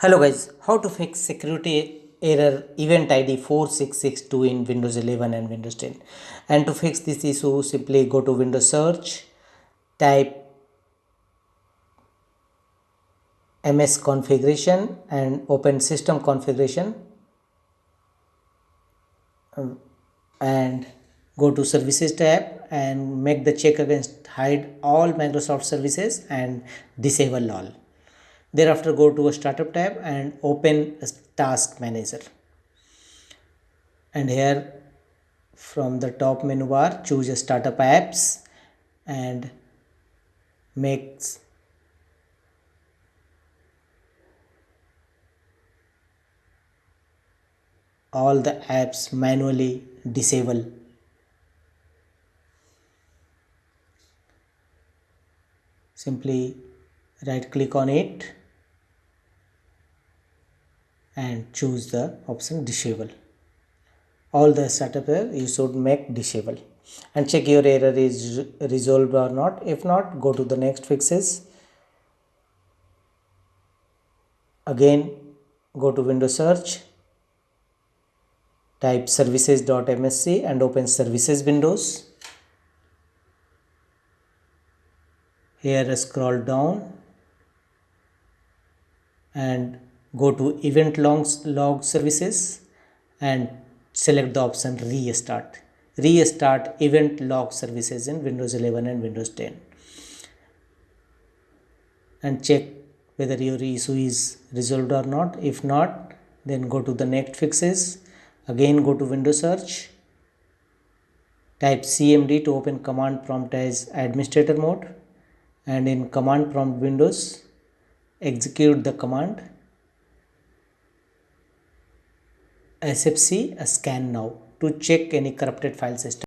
Hello guys, how to fix security error event ID 4662 in Windows 11 and Windows 10. And to fix this issue, simply go to Windows search, type MS configuration and open system configuration and go to services tab and make the check against hide all Microsoft services and disable all. Thereafter go to a startup tab and open a task manager. And here from the top menu bar choose a startup apps and make all the apps manually disable. Simply right click on it and choose the option disable. All the startup you should make disable and check your error is resolved or not. If not, go to the next fixes. Again go to Windows search, type services.msc and open services windows. Here scroll down and go to event log services and select the option restart. Restart event log services in Windows 11 and Windows 10 and check whether your issue is resolved or not. If not, then go to the next fixes. Again go to Windows search, type cmd to open command prompt as administrator mode and in command prompt Windows execute the command sfc scan now to check any corrupted file system.